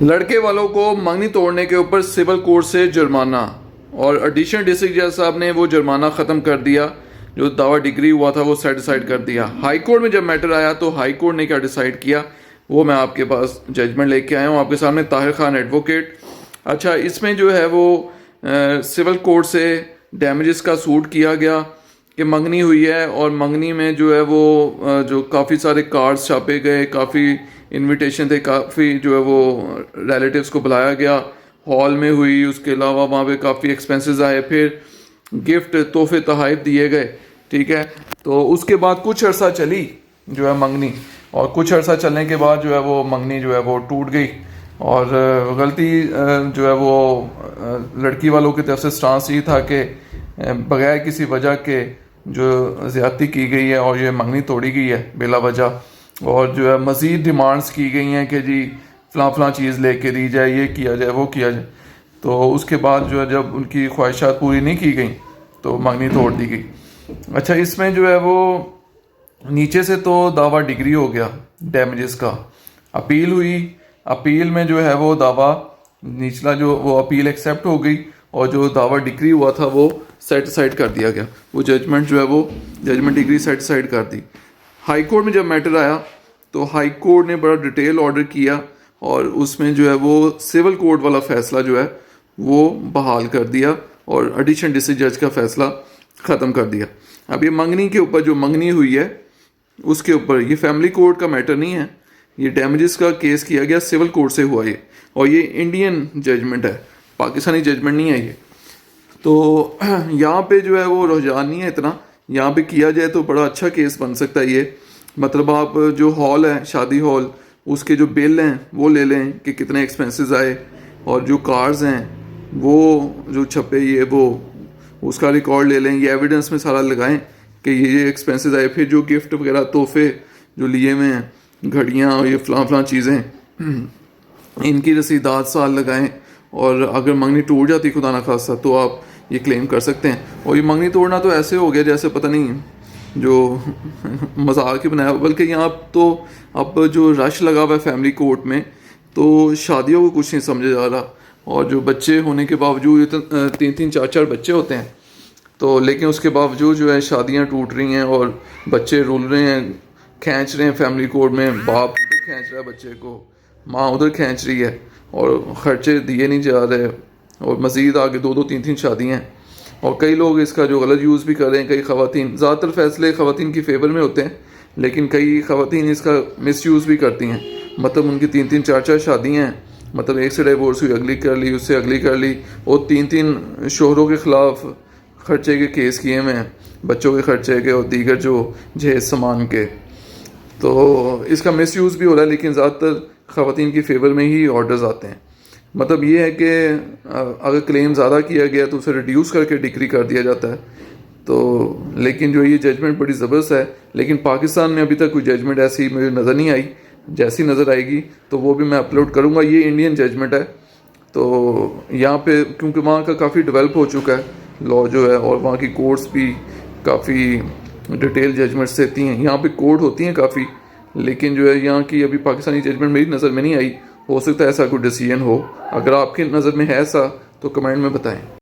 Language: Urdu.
لڑکے والوں کو منگنی توڑنے کے اوپر سول کورٹ سے جرمانہ، اور ایڈیشنل ڈسٹرکٹ جج صاحب نے وہ جرمانہ ختم کر دیا، جو دعویٰ ڈگری ہوا تھا وہ سیٹسفائیڈ کر دیا۔ ہائی کورٹ میں جب میٹر آیا تو ہائی کورٹ نے کیا ڈیسائیڈ کیا وہ میں آپ کے پاس ججمنٹ لے کے آیا ہوں آپ کے سامنے۔ طاہر خان ایڈوکیٹ، اچھا اس میں جو ہے وہ سول کورٹ سے ڈیمیجز کا سوٹ کیا گیا کہ منگنی ہوئی ہے، اور منگنی میں جو ہے وہ جو کافی سارے کارڈز چھاپے گئے، کافی انویٹیشن تھے، کافی جو ہے وہ ریلیٹیوز کو بلایا گیا، ہال میں ہوئی، اس کے علاوہ وہاں پہ کافی ایکسپینسز آئے، پھر گفٹ تحفے تحائف دیے گئے، ٹھیک ہے۔ تو اس کے بعد کچھ عرصہ چلی جو ہے منگنی، اور کچھ عرصہ چلنے کے بعد جو ہے وہ منگنی جو ہے وہ ٹوٹ گئی، اور غلطی جو ہے وہ لڑکی والوں کی طرف سے سٹانس یہ تھا کہ بغیر کسی وجہ کے جو زیادتی کی گئی ہے اور یہ منگنی توڑی گئی ہے بلا وجہ، اور جو ہے مزید ڈیمانڈز کی گئی ہیں کہ جی فلاں فلاں چیز لے کے دی جائے، یہ کیا جائے، وہ کیا جائے۔ تو اس کے بعد جو ہے جب ان کی خواہشات پوری نہیں کی گئیں تو منگنی توڑ دی گئی۔ اچھا اس میں جو ہے وہ نیچے سے تو دعویٰ ڈگری ہو گیا ڈیمیجز کا، اپیل ہوئی، اپیل میں جو ہے وہ دعویٰ نچلا جو وہ اپیل ایکسیپٹ ہو گئی، اور جو دعویٰ ڈگری ہوا تھا وہ سیٹسفائیڈ کر دیا گیا، وہ ججمنٹ جو ہے وہ ججمنٹ ڈگری سیٹسفائیڈ کر دی۔ ہائی کورٹ میں جب میٹر آیا تو ہائی کورٹ نے بڑا ڈیٹیل آرڈر کیا، اور اس میں جو ہے وہ سول کورٹ والا فیصلہ جو ہے وہ بحال کر دیا، اور ایڈیشنل ڈسٹرکٹ جج کا فیصلہ ختم کر دیا۔ اب یہ منگنی کے اوپر جو منگنی ہوئی ہے اس کے اوپر یہ فیملی کورٹ کا میٹر نہیں ہے، یہ ڈیمیجز کا کیس کیا گیا سول کورٹ سے ہوا یہ، اور یہ انڈین ججمنٹ ہے، پاکستانی ججمنٹ نہیں ہے یہ۔ تو یہاں پہ جو ہے وہ رجحان نہیں ہے اتنا، یہاں پہ کیا جائے تو بڑا اچھا کیس بن سکتا ہے یہ۔ مطلب آپ جو ہال ہے شادی ہال، اس کے جو بل ہیں وہ لے لیں کہ کتنے ایکسپینسز آئے، اور جو کارز ہیں وہ جو چھپے یہ وہ اس کا ریکارڈ لے لیں، یہ ایویڈنس میں سارا لگائیں کہ یہ ایکسپینسز آئے، پھر جو گفٹ وغیرہ تحفے جو لیے ہوئے ہیں، گھڑیاں اور یہ فلاں فلاں چیزیں، ان کی رسیدات سال لگائیں، اور اگر منگنی ٹوٹ جاتی خدا نخواستہ تو آپ یہ کلیم کر سکتے ہیں۔ اور یہ منگنی توڑنا تو ایسے ہو گیا جیسے پتہ نہیں جو مزاق ہی بنایا، بلکہ یہاں تو اب جو رش لگا ہوا ہے فیملی کورٹ میں تو شادیوں کو کچھ نہیں سمجھا جا رہا، اور جو بچے ہونے کے باوجود 3-4 بچے ہوتے ہیں تو لیکن اس کے باوجود جو ہے شادیاں ٹوٹ رہی ہیں، اور بچے رول رہے ہیں، کھینچ رہے ہیں فیملی کورٹ میں، باپ ادھر کھینچ رہا ہے بچے کو، ماں ادھر کھینچ رہی ہے، اور خرچے دیے نہیں جا رہے، اور مزید آگے 2-3 شادیاں ہیں، اور کئی لوگ اس کا جو غلط یوز بھی کر رہے ہیں۔ کئی خواتین، زیادہ تر فیصلے خواتین کی فیور میں ہوتے ہیں، لیکن کئی خواتین اس کا مس یوز بھی کرتی ہیں، مطلب ان کی 3-4 شادیاں ہیں، مطلب ایک سے ڈیورس ہوئی، اگلی کر لی، اس سے اگلی کر لی، اور 3 شوہروں کے خلاف خرچے کے کیس کیے ہوئے ہیں، بچوں کے خرچے کے اور دیگر جو جہیز سامان کے۔ تو اس کا مس یوز بھی ہو رہا ہے، لیکن زیادہ تر خواتین کی فیور میں ہی آرڈرز آتے ہیں۔ مطلب یہ ہے کہ اگر کلیم زیادہ کیا گیا تو اسے ریڈیوس کر کے ڈگری کر دیا جاتا ہے۔ تو لیکن جو یہ ججمنٹ بڑی زبردست ہے، لیکن پاکستان میں ابھی تک کوئی ججمنٹ ایسی مجھے نظر نہیں آئی، جیسی نظر آئے گی تو وہ بھی میں اپلوڈ کروں گا۔ یہ انڈین ججمنٹ ہے، تو یہاں پہ کیونکہ وہاں کا کافی ڈیولپ ہو چکا ہے لا جو ہے، اور وہاں کی کورٹس بھی کافی ڈیٹیل ججمنٹس دیتی ہیں، یہاں پہ کورٹ ہوتی ہیں کافی، لیکن جو ہے یہاں کی ابھی پاکستانی ججمنٹ میری نظر میں نہیں آئی، ہو سکتا ہے ایسا کوئی ڈیسیژن ہو، اگر آپ کی نظر میں ہے ایسا تو کمنٹ میں بتائیں۔